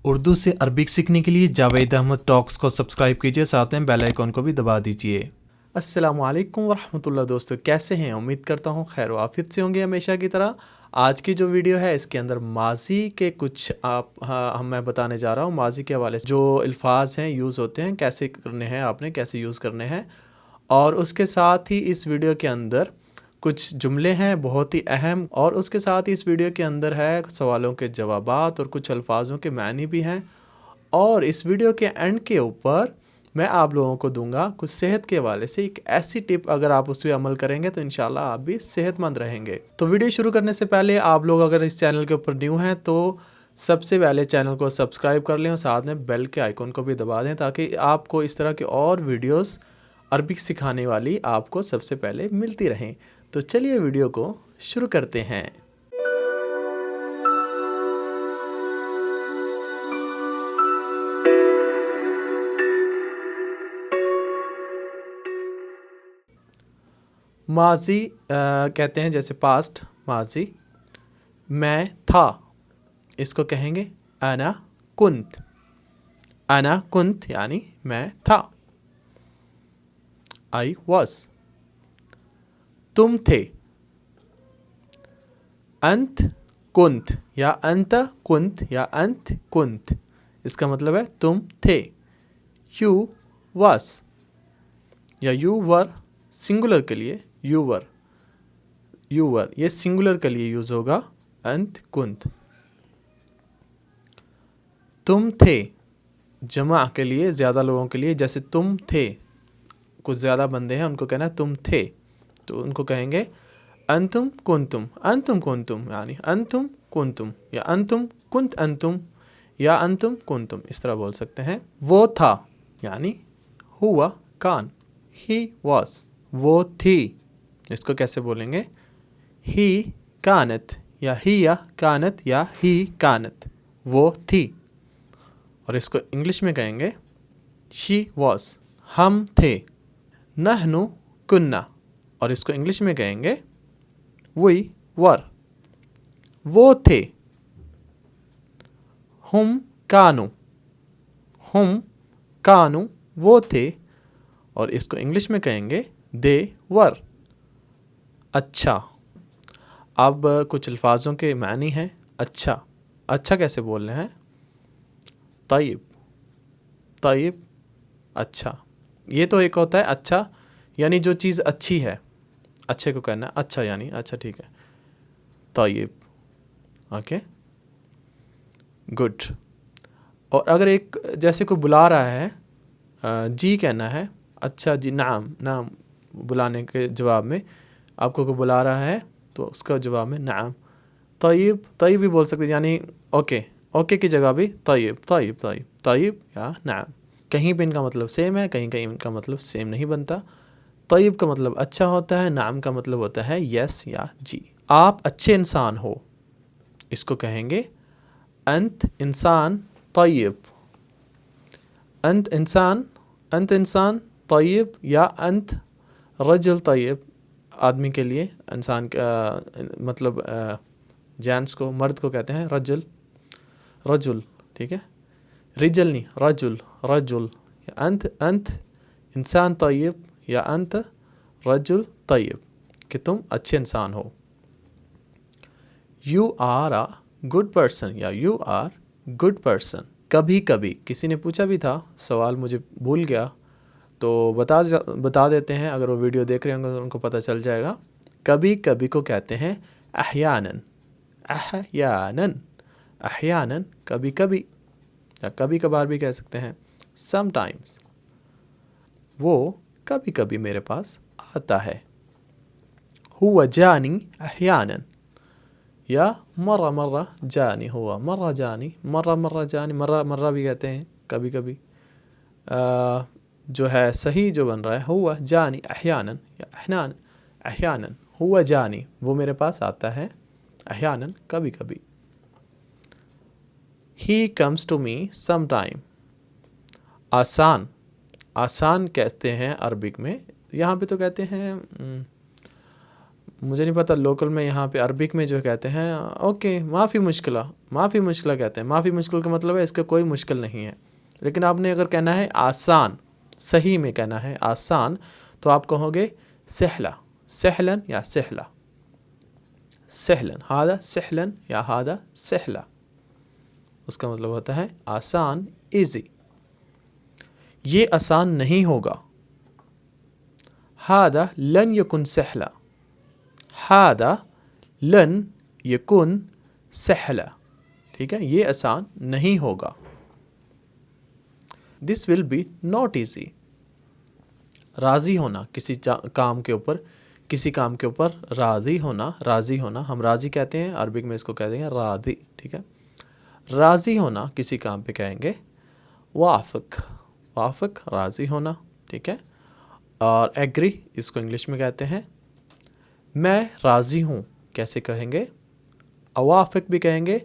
اردو سے عربک سیکھنے کے لیے جاوید احمد ٹاکس کو سبسکرائب کیجیے، ساتھ میں بیل آئیکن کو بھی دبا دیجیے۔ السلام علیکم ورحمۃ اللہ دوستو، کیسے ہیں؟ امید کرتا ہوں خیر و عافیت سے ہوں گے ہمیشہ کی طرح۔ آج کی جو ویڈیو ہے اس کے اندر ماضی کے کچھ میں بتانے جا رہا ہوں۔ ماضی کے حوالے سے جو الفاظ ہیں یوز ہوتے ہیں، کیسے کرنے ہیں، آپ نے کیسے یوز کرنے ہیں، اور اس کے ساتھ ہی اس ویڈیو کے اندر کچھ جملے ہیں بہت ہی اہم، اور اس کے ساتھ ہی اس ویڈیو کے اندر ہے سوالوں کے جوابات اور کچھ الفاظوں کے معنی بھی ہیں۔ اور اس ویڈیو کے اینڈ کے اوپر میں آپ لوگوں کو دوں گا کچھ صحت کے حوالے سے ایک ایسی ٹپ، اگر آپ اس پہ عمل کریں گے تو انشاءاللہ آپ بھی صحت مند رہیں گے۔ تو ویڈیو شروع کرنے سے پہلے آپ لوگ اگر اس چینل کے اوپر نیو ہیں تو سب سے پہلے چینل کو سبسکرائب کر لیں اور ساتھ میں بیل کے آئیکن کو بھی دبا دیں، تاکہ آپ کو اس طرح کے اور ویڈیوز عربک سکھانے والی آپ کو سب سے پہلے ملتی رہیں۔ تو چلیے ویڈیو کو شروع کرتے ہیں۔ ماضی کہتے ہیں، جیسے پاسٹ ماضی، میں تھا، اس کو کہیں گے انا کنت۔ انا کنت یعنی میں تھا، I was۔ تم تھے، انت کنت یا انت کنت یا انت کنت، اس کا مطلب ہے تم تھے۔ You was یا you were سنگولر کے لیے you were یہ سنگولر کے لیے یوز ہوگا انت کنت۔ تم تھے جمع کے لیے، زیادہ لوگوں کے لیے، جیسے تم تھے، کچھ زیادہ بندے ہیں، ان کو کہنا ہے تم تھے، تو ان کو کہیں گے انتم کنتم۔ انتم کنتم یعنی انتم کنتم، یا انتم کنت انتم، یا انتم کنتم، اس طرح بول سکتے ہیں۔ وہ تھا یعنی ہوا کان، ہی واز۔ وہ تھی، اس کو کیسے بولیں گے؟ ہی کانت، یا ہیا کانت، یا ہی کانت، وہ تھی۔ اور اس کو انگلش میں کہیں گے شی واز۔ ہم تھے، نحنو کننا، اور اس کو انگلش میں کہیں گے وی ور۔ وہ تھے، ہم کانو، ہم کانو، وہ تھے، اور اس کو انگلش میں کہیں گے دے ور۔ اچھا، اب کچھ الفاظوں کے معنی ہیں۔ اچھا، اچھا کیسے بولنے ہیں؟ طیب، طیب، اچھا۔ یہ تو ایک ہوتا ہے اچھا یعنی جو چیز اچھی ہے، اچھے کو کہنا اچھا، یعنی اچھا، ٹھیک ہے، طیب، اوکے، گڈ۔ اور اگر ایک جیسے کوئی بلا رہا ہے، جی کہنا ہے، اچھا جی، نعم، نعم، بلانے کے جواب میں آپ کو کوئی بلا رہا ہے تو اس کا جواب میں نعم۔ طیب، طیب بھی بول سکتے ہیں، یعنی اوکے، اوکے کی جگہ بھی طیب، طیب، طیب، طیب یا نعم۔ کہیں پہ ان کا مطلب سیم ہے، کہیں کہیں ان کا مطلب سیم نہیں بنتا۔ طیب کا مطلب اچھا ہوتا ہے، نعم کا مطلب ہوتا ہے یس یا جی۔ آپ اچھے انسان ہو، اس کو کہیں گے انت انسان طیب۔ انت انسان، انت انسان طیب، یا انت رجل طیب، آدمی کے لیے، انسان کا مطلب جینس کو، مرد کو کہتے ہیں رجل، رجل، ٹھیک ہے، رجل نہیں، رجل، رجل۔ انت انسان طیب، یا انت رجل طیب، کہ تم اچھے انسان ہو۔ You are a good person, یا یو آر گڈ پرسن۔ کبھی کبھی کسی نے پوچھا بھی تھا، سوال مجھے بھول گیا تو بتا دیتے ہیں، اگر وہ ویڈیو دیکھ رہے ہوں گے تو ان کو پتہ چل جائے گا۔ کبھی کبھی کو کہتے ہیں احیاناً، احیاناً، احیاناً، کبھی کبھی، یا کبھی کبھار بھی کہہ سکتے ہیں سم ٹائمز۔ وہ کبھی کبھی میرے پاس آتا ہے۔ ہوا جانی احیاناً، یا مرہ مرہ جانی، ہوا مرہ جانی، مرہ مرہ جانی، مرہ مرہ بھی کہتے ہیں کبھی کبھی۔ جو ہے صحیح جو بن رہا ہے ہوا جانی احیاناً، یا احیاناً، ہوا جانی، وہ میرے پاس آتا ہے، احیاناً، کبھی کبھی۔ He comes to me sometime۔ آسان، آسان کہتے ہیں عربک میں، یہاں پہ تو کہتے ہیں مجھے نہیں پتہ لوکل میں یہاں پہ عربک میں جو کہتے ہیں اوکے معافی مشکلہ کہتے ہیں. معافی مشکل کا مطلب ہے اس کا کوئی مشکل نہیں ہے. لیکن آپ نے اگر کہنا ہے آسان، صحیح میں کہنا ہے آسان، تو آپ کہو گے سہلا، سہلن یا سہلا، سہلن، ہادہ سہلن یا ہادہ سہلا. اس کا مطلب ہوتا ہے آسان، ایزی. یہ آسان نہیں ہوگا. ہادہ لن یکن سہلا، ہادہ لن یکن سہلا. ٹھیک ہے، یہ آسان نہیں ہوگا. دس ول بی ناٹ ایزی. راضی ہونا کسی کام کے اوپر، کسی کام کے اوپر راضی ہونا، راضی ہونا ہم راضی کہتے ہیں، عربک میں اس کو کہتے ہیں راضی. ٹھیک ہے، راضی ہونا کسی کام پہ کہیں گے وافق، وافق راضی ہونا. ٹھیک ہے، اور ایگری اس کو انگلش میں کہتے ہیں میں راضی ہوں. کیسے کہیں گے؟ اوافق بھی کہیں گے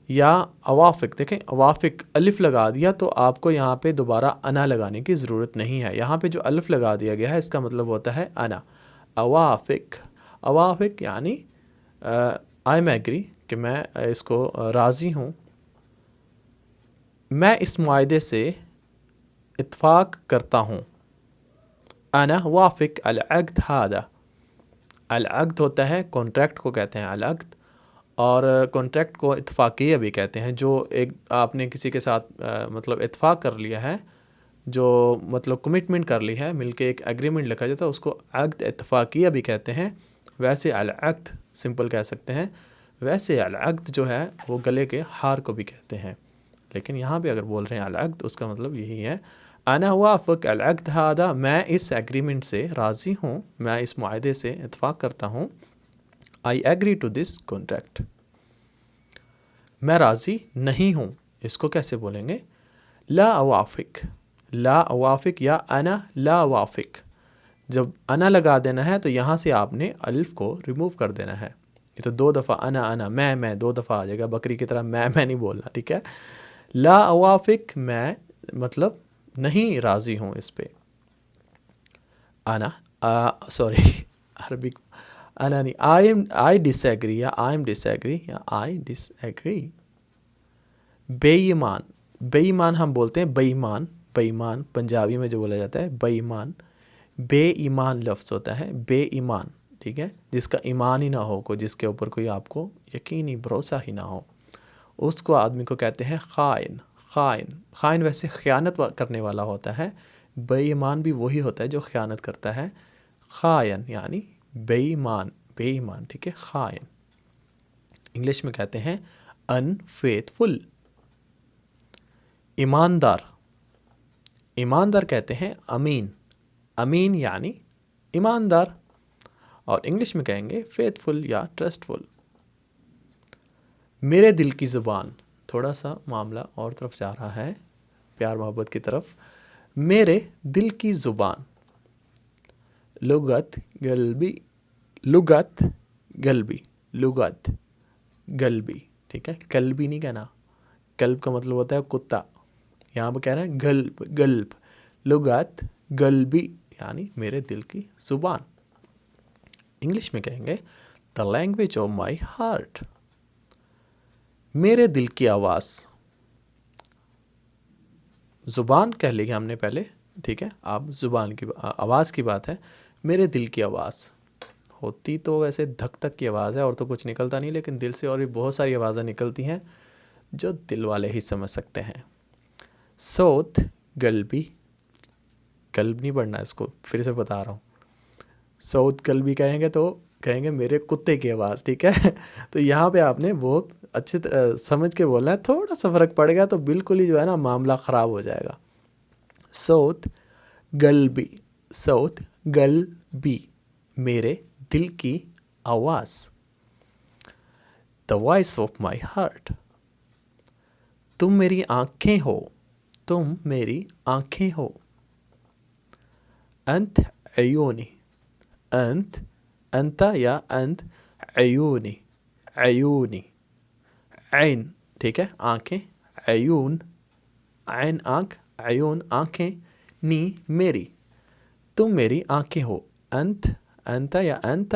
یا اوافق. دیکھیں اوافق الف لگا دیا تو آپ کو یہاں پہ دوبارہ انا لگانے کی ضرورت نہیں ہے. یہاں پہ جو الف لگا دیا گیا ہے اس کا مطلب ہوتا ہے انا. اوافق، اوافق یعنی آئی ایم ایگری کہ میں اس کو راضی ہوں. میں اس معاہدے سے اتفاق کرتا ہوں. انا وافق العقد هذا. العقد ہوتا ہے کانٹریکٹ کو کہتے ہیں العقد، اور کانٹریکٹ کو اتفاقیہ بھی کہتے ہیں. جو ایک آپ نے کسی کے ساتھ مطلب اتفاق کر لیا ہے، جو مطلب کمٹمنٹ کر لی ہے، مل کے ایک ایگریمنٹ لکھا جاتا ہے، اس کو عقد اتفاقیہ بھی کہتے ہیں. ویسے العقد سمپل کہہ سکتے ہیں. ویسے العقد جو ہے وہ گلے کے ہار کو بھی کہتے ہیں، لیکن یہاں پہ اگر بول رہے ہیں العقد اس کا مطلب یہی ہے انا وافق العقد هذا. میں اس ایگریمنٹ سے راضی ہوں، میں اس معاہدے سے اتفاق کرتا ہوں. I agree to this contract. میں راضی نہیں ہوں، اس کو کیسے بولیں گے؟ لا اوافق، لا اوافق یا انا لا وافق. جب انا لگا دینا ہے تو یہاں سے آپ نے الف کو ریموو کر دینا ہے. یہ تو دو دفعہ انا میں دو دفعہ آ جائے گا، بکری کی طرح میں نہیں بولنا. ٹھیک ہے، لا اوافق میں مطلب نہیں راضی ہوں اس پہ. انا سوری عربک انا نہیں، آئی ڈس ایگری یا آئی ایم ڈس ایگری یا آئی ڈس ایگری. بے ایمان، بے ایمان ہم بولتے ہیں بے ایمان، بے ایمان پنجابی میں جو بولا جاتا ہے بے ایمان. بے ایمان لفظ ہوتا ہے بے ایمان. ٹھیک ہے، جس کا ایمان ہی نہ ہو، کوئی جس کے اوپر کوئی آپ کو یقینی بھروسہ ہی نہ ہو، اس کو آدمی کو کہتے ہیں خائن. خائن، خائن ویسے خیانت کرنے والا ہوتا ہے. بے ایمان بھی وہی ہوتا ہے جو خیانت کرتا ہے. خائن یعنی بے ایمان، بے ایمان. ٹھیک ہے، خائن. انگلش میں کہتے ہیں unfaithful. ایماندار، ایماندار کہتے ہیں امین. امین یعنی ایماندار، اور انگلش میں کہیں گے فیتھفل یا ٹرسٹفل. میرے دل کی زبان، تھوڑا سا معاملہ اور طرف جا رہا ہے، پیار محبت کی طرف. میرے دل کی زبان، لغت قلبی، لغت قلبی، لغت قلبی. ٹھیک ہے، قلبی نہیں کہنا، قلب کا مطلب ہوتا ہے کتا، یہاں پہ کہہ رہے ہیں قلب، قلب. لغت قلبی یعنی میرے دل کی زبان. انگلش میں کہیں گے the language of my heart. میرے دل کی آواز، زبان کہہ لی ہم نے پہلے. ٹھیک ہے، آپ زبان کی آواز کی بات ہے. میرے دل کی آواز ہوتی تو ویسے دھک تک کی آواز ہے اور تو کچھ نکلتا نہیں، لیکن دل سے اور بھی بہت ساری آوازیں نکلتی ہیں جو دل والے ہی سمجھ سکتے ہیں. صوت قلبی، قلب نہیں پڑھنا، اس کو پھر سے بتا رہا ہوں. صوت قلبی کہیں گے تو کہیں گے میرے کتے کی آواز. ٹھیک ہے، تو یہاں پہ آپ نے بہت اچھے سمجھ کے بولنا ہے. تھوڑا سا فرق پڑ گیا تو بالکل ہی جو ہے نا معاملہ خراب ہو جائے گا. صوت قلبی، صوت قلبی میرے دل کی آواز. the voice of my heart. تم میری آنکھیں ہو، تم میری آنکھیں ہو. انت عیونی، انت، انت یا انت، عیونی، عیونی. عین، ٹھیک ہے، آنکھیں، عیون، عین آنکھ، عیون آنکھیں، نی میری، تم میری آنکھیں ہو. انت، انت یا انت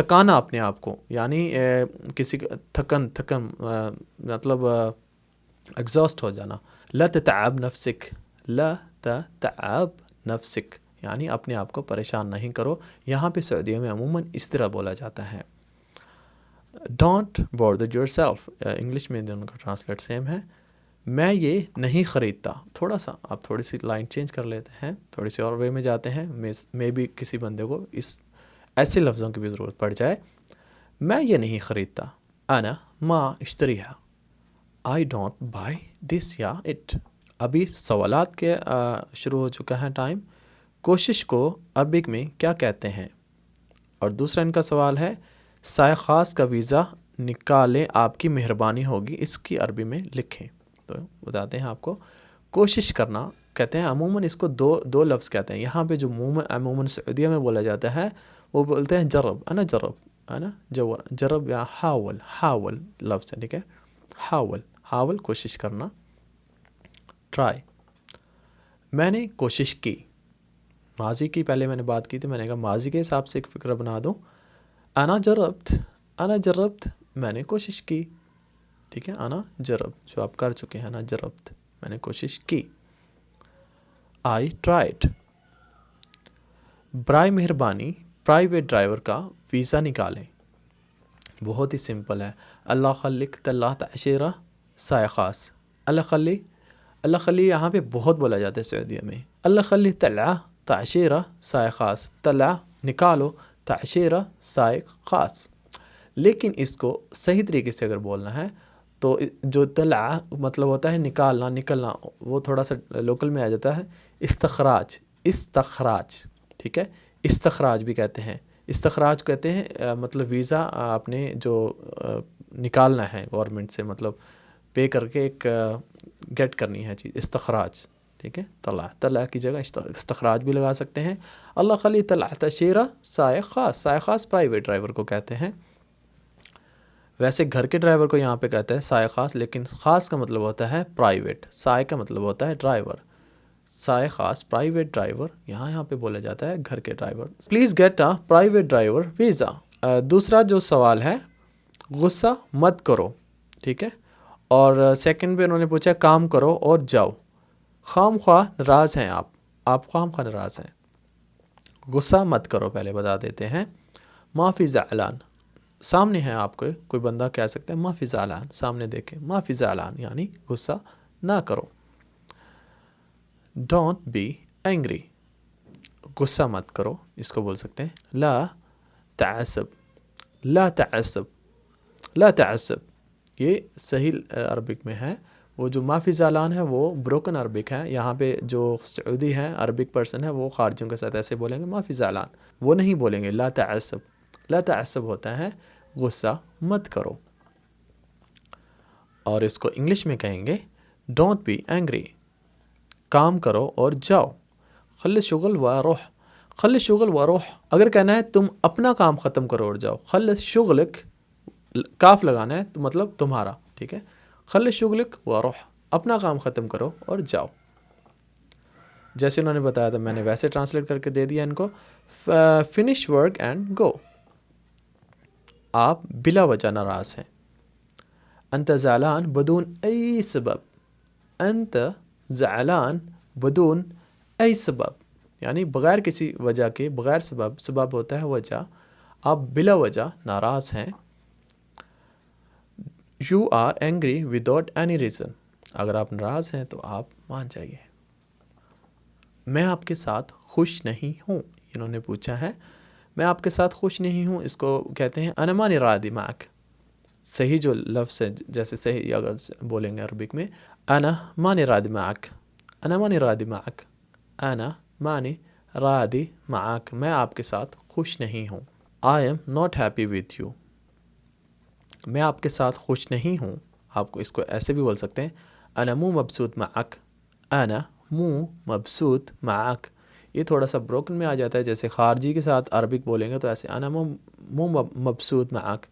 تھکانا اپنے آپ کو، یعنی کسی تھکن مطلب ایگزاسٹ ہو جانا. لا تتعب نفسک، لا تتعب نفسک یعنی اپنے آپ کو پریشان نہیں کرو. یہاں پہ سعودیہ میں عموماً اس طرح بولا جاتا ہے. Don't border your self, English میں دونوں کا ٹرانسلیٹ سیم ہے. میں یہ نہیں خریدتا، تھوڑا سا آپ تھوڑی سی لائن چینج کر لیتے ہیں، تھوڑی سی اور وے میں جاتے ہیں. میں بھی کسی بندے کو اس ایسے لفظوں کی بھی ضرورت پڑ جائے. میں یہ نہیں خریدتا، انا ما اشتریها، I don't buy this یا it. ابھی سوالات کے شروع ہو چکا ہے ٹائم. کوشش کو عربک میں کیا کہتے ہیں؟ اور دوسرا ان کا سوال ہے سائے خاص کا ویزا نکالیں، آپ کی مہربانی ہوگی، اس کی عربی میں لکھیں. تو بتاتے ہیں آپ کو. کوشش کرنا کہتے ہیں عموماً اس کو دو لفظ کہتے ہیں. یہاں پہ جو عموماً سعودیہ میں بولا جاتا ہے وہ بولتے ہیں جرب، انا جرب یا حاول لفظ ہے، ٹھیک ہے. حاول کوشش کرنا. ٹرائی، میں نے کوشش کی. ماضی کی پہلے میں نے بات کی تھی، میں نے کہا ماضی کے حساب سے ایک فکرہ بنا دو. انا جربت میں نے کوشش کی، ٹھیک ہے. انا جرب جو آپ کر چکے ہیں، انا جربت میں نے کوشش کی. آئی ٹرائیڈ، برائے مہربانی پرائیویٹ ڈرائیور کا ویزا نکالیں. بہت ہی سمپل ہے. اللہ خلق طلع تعشیرہ سائے خاص. اللہ خلی یہاں پہ بہت بولا جاتا ہے سعودیہ میں. اللہ خلی طلع تعشیرہ سائے خاص، طلع نکالو، تعشیرہ سائے خاص. لیکن اس کو صحیح طریقے سے اگر بولنا ہے تو جو طلع مطلب ہوتا ہے نکلنا، وہ تھوڑا سا لوکل میں آ جاتا ہے. استخراج، ٹھیک ہے. استخراج بھی کہتے ہیں. استخراج کہتے ہیں مطلب ویزا آپ نے جو نکالنا ہے گورنمنٹ سے، مطلب پے کر کے ایک گیٹ کرنی ہے چیز، استخراج، ٹھیک ہے. طلع کی جگہ استخراج بھی لگا سکتے ہیں. اللہ خلی طلع تشیرہ سائے خاص پرائیویٹ ڈرائیور کو کہتے ہیں. ویسے گھر کے ڈرائیور کو یہاں پہ کہتے ہیں سائے خاص، لیکن خاص کا مطلب ہوتا ہے پرائیویٹ، سائے کا مطلب ہوتا ہے ڈرائیور. سائے خاص پرائیویٹ ڈرائیور یہاں پہ بولا جاتا ہے گھر کے driver. Please get a private driver visa. دوسرا جو سوال ہے غصہ مت کرو، ٹھیک ہے. اور سیکنڈ پہ انہوں نے پوچھا کام کرو اور جاؤ. خام خواہ ناراض ہیں آپ خام خواہ ناراض ہیں. غصہ مت کرو پہلے بتا دیتے ہیں. ما فی زعلان، سامنے ہے آپ کو کوئی بندہ کہہ سکتے ہیں ما فی زعلان، سامنے دیکھیں ما فی زعلان یعنی غصہ نہ کرو. ڈونٹ بی اینگری، غصہ مت کرو، اس کو بول سکتے ہیں لا تعصب. یہ صحیح عربک میں ہے. وہ جو ما فی زعلان ہے وہ بروکن عربک ہے. یہاں پہ جو سعودی ہیں عربک پرسن ہے وہ خارجیوں کے ساتھ ایسے بولیں گے ما فی زعلان، وہ نہیں بولیں گے لا تعصب. لا تعصب ہوتا ہے غصہ مت کرو. اور اس کو انگلش میں کہیں گے ڈونٹ بی اینگری، کام کرو اور جاؤ. خلص شغل و روح، اگر کہنا ہے تم اپنا کام ختم کرو اور جاؤ. خلص شغلک، کاف لگانا ہے تو مطلب تمہارا، ٹھیک ہے. خلص شغلک و روح، اپنا کام ختم کرو اور جاؤ. جیسے انہوں نے بتایا تھا میں نے ویسے ٹرانسلیٹ کر کے دے دیا ان کو. فنش ورک اینڈ گو، آپ بلا وجہ ناراض ہیں. انت زعلان بدون ای سبب، انت زعلان بدون ای سبب یعنی بغیر کسی وجہ کے، بغیر سبب ہوتا ہے وجہ، آپ بلا وجہ ناراض ہیں. You are angry without any reason, اگر آپ ناراض ہیں تو آپ مان جائیے. میں آپ کے ساتھ خوش نہیں ہوں، انہوں نے پوچھا ہے میں آپ کے ساتھ خوش نہیں ہوں، اس کو کہتے ہیں انا مانی راضی معک. صحیح جو لفظ ہے، جیسے صحیح اگر بولیں گے عربک میں انا مانی راضی معک، انا مانی راضی معک، انا مانی راضی معک، میں آپ کے ساتھ خوش نہیں ہوں. I am not happy with you, میں آپ کے ساتھ خوش نہیں ہوں. آپ کو اس کو ایسے بھی بول سکتے ہیں انا مو مبسوط معک، انا مو مبسوط معک. یہ تھوڑا سا بروکن میں آ جاتا ہے، جیسے خارجی کے ساتھ عربک بولیں گے تو ایسے انا مو مبسوط معک،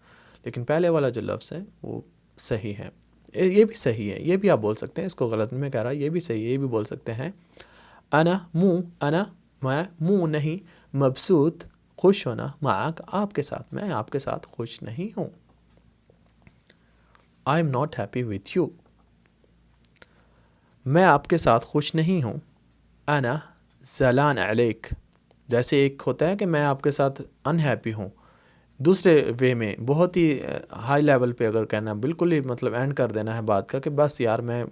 لیکن پہلے والا جو لفظ ہے وہ صحیح ہے. یہ بھی صحیح ہے، یہ بھی آپ بول سکتے ہیں. اس کو غلط میں کہہ رہا یہ بھی صحیح ہے، یہ بھی بول سکتے ہیں انا میں مو نہیں مبسوط خوش ہونا معاک آپ کے ساتھ، میں آپ کے ساتھ خوش نہیں ہوں. I am not happy with you. میں آپ کے ساتھ خوش نہیں ہوں. انا زعلان علیک. جیسے ایک ہوتا ہے کہ میں آپ کے ساتھ انہیپی ہوں، دوسرے وے میں بہت ہی ہائی لیول پہ اگر کہنا بالکل ہی مطلب اینڈ کر دینا ہے بات کا کہ بس یار میں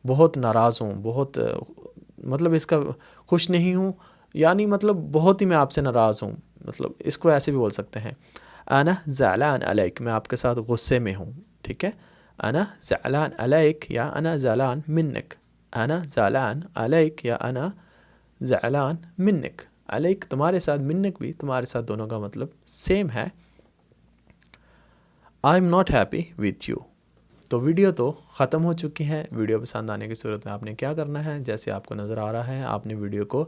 بہت ناراض ہوں، بہت مطلب اس کا خوش نہیں ہوں، یعنی مطلب بہت ہی میں آپ سے ناراض ہوں، مطلب اس کو ایسے بھی بول سکتے ہیں انا زعلان علیک، میں آپ کے ساتھ غصے میں ہوں. ٹھیک ہے، انا زعلان علیک یا انا زعلان منک. انا زعلان علیک یا انا زعلان منک. علیک تمہارے ساتھ، منک بھی تمہارے ساتھ، دونوں کا مطلب سیم ہے. I am not happy with you. تو ویڈیو تو ختم ہو چکی ہے. ویڈیو پسند آنے کی صورت میں آپ نے کیا کرنا ہے، جیسے آپ کو نظر آ رہا ہے آپ نے ویڈیو کو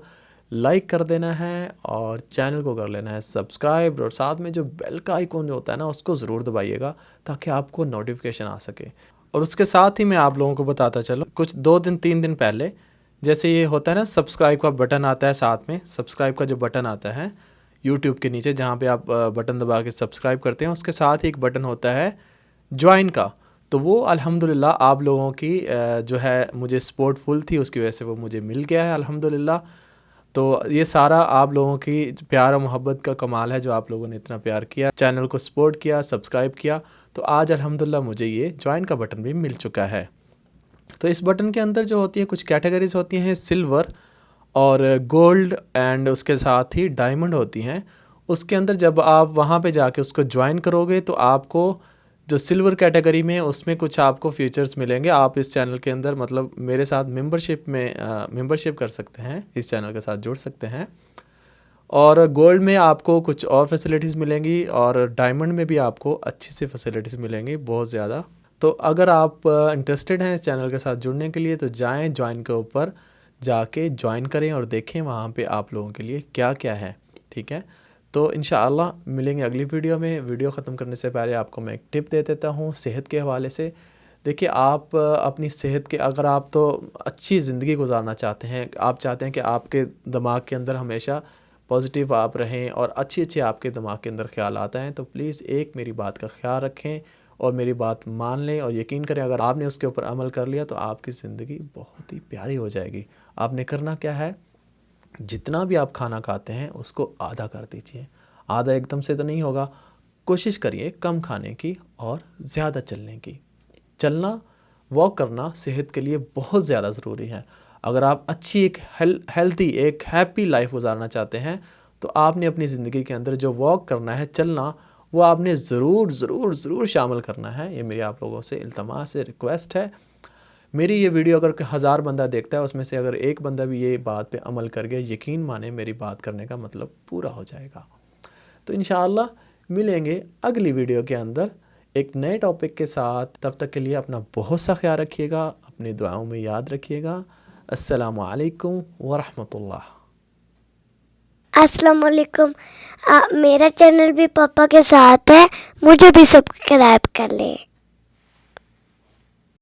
لائک کر دینا ہے اور چینل کو کر لینا ہے سبسکرائب، اور ساتھ میں جو بیل کا آئیکن جو ہوتا ہے نا اس کو ضرور دبائیے گا تاکہ آپ کو نوٹیفیکیشن آ سکے. اور اس کے ساتھ ہی میں آپ لوگوں کو بتاتا چلوں، کچھ 2-3 دن پہلے جیسے یہ ہوتا ہے نا سبسکرائب کا بٹن آتا ہے، ساتھ میں سبسکرائب کا جو بٹن آتا ہے یوٹیوب کے نیچے جہاں پہ آپ بٹن دبا کے سبسکرائب کرتے ہیں، اس کے ساتھ ہی ایک بٹن ہوتا ہے جوائن کا. تو وہ الحمدللہ آپ لوگوں کی جو ہے مجھے سپورٹ فل تھی، اس کی وجہ سے وہ مجھے مل گیا ہے الحمدللہ. تو یہ سارا آپ لوگوں کی پیار و محبت کا کمال ہے، جو آپ لوگوں نے اتنا پیار کیا، چینل کو سپورٹ کیا، سبسکرائب کیا. تو آج الحمدللہ مجھے یہ جوائن کا بٹن بھی مل چکا ہے. تو اس بٹن کے اندر جو ہوتی ہیں کچھ کیٹیگریز ہوتی ہیں، سلور اور گولڈ اینڈ اس کے ساتھ ہی ڈائمنڈ ہوتی ہیں. اس کے اندر جب آپ وہاں پہ جا کے اس کو جوائن کرو گے تو آپ کو جو سلور کیٹیگری میں اس میں کچھ آپ کو فیچرز ملیں گے. آپ اس چینل کے اندر مطلب میرے ساتھ ممبرشپ کر سکتے ہیں، اس چینل کے ساتھ جڑ سکتے ہیں. اور گولڈ میں آپ کو کچھ اور فیسلٹیز ملیں گی، اور ڈائمنڈ میں بھی آپ کو اچھی سی فیسلٹیز ملیں گی بہت زیادہ. تو اگر آپ انٹرسٹڈ ہیں اس چینل کے ساتھ جڑنے کے لیے تو جائیں جوائن کے اوپر جا کے جوائن کریں اور دیکھیں وہاں پہ آپ لوگوں کے لیے کیا کیا ہے. ٹھیک ہے، تو انشاءاللہ ملیں گے اگلی ویڈیو میں. ویڈیو ختم کرنے سے پہلے آپ کو میں ایک ٹپ دے دیتا ہوں صحت کے حوالے سے. دیکھیے آپ اپنی صحت کے، اگر آپ تو اچھی زندگی گزارنا چاہتے ہیں، آپ چاہتے ہیں کہ آپ کے دماغ کے اندر ہمیشہ پازیٹیو آپ رہیں اور اچھے آپ کے دماغ کے اندر خیالات آئیں، تو پلیز ایک میری بات کا خیال رکھیں اور میری بات مان لیں اور یقین کریں اگر آپ نے اس کے اوپر عمل کر لیا تو آپ کی زندگی بہت ہی پیاری ہو جائے گی. آپ نے کرنا کیا ہے، جتنا بھی آپ کھانا کھاتے ہیں اس کو آدھا کر دیجئے. آدھا ایک دم سے تو نہیں ہوگا، کوشش کریے کم کھانے کی اور زیادہ چلنے کی. چلنا، واک کرنا صحت کے لیے بہت زیادہ ضروری ہے. اگر آپ اچھی ایک ہیلتھی ایک ہیپی لائف گزارنا چاہتے ہیں تو آپ نے اپنی زندگی کے اندر جو واک کرنا ہے، چلنا، وہ آپ نے ضرور شامل کرنا ہے. یہ میری آپ لوگوں سے التماس ہے، ریکویسٹ ہے. میری یہ ویڈیو اگر 1000 بندہ دیکھتا ہے، اس میں سے اگر ایک بندہ بھی یہ بات پہ عمل کر گیا، یقین مانے میری بات کرنے کا مطلب پورا ہو جائے گا. تو انشاءاللہ ملیں گے اگلی ویڈیو کے اندر ایک نئے ٹاپک کے ساتھ. تب تک کے لیے اپنا بہت سا خیال رکھیے گا، اپنی دعاؤں میں یاد رکھیے گا. السلام علیکم ورحمۃ اللہ. السلام علیکم. میرا چینل بھی پاپا کے ساتھ ہے، مجھے بھی سبسکرائب کر لیں.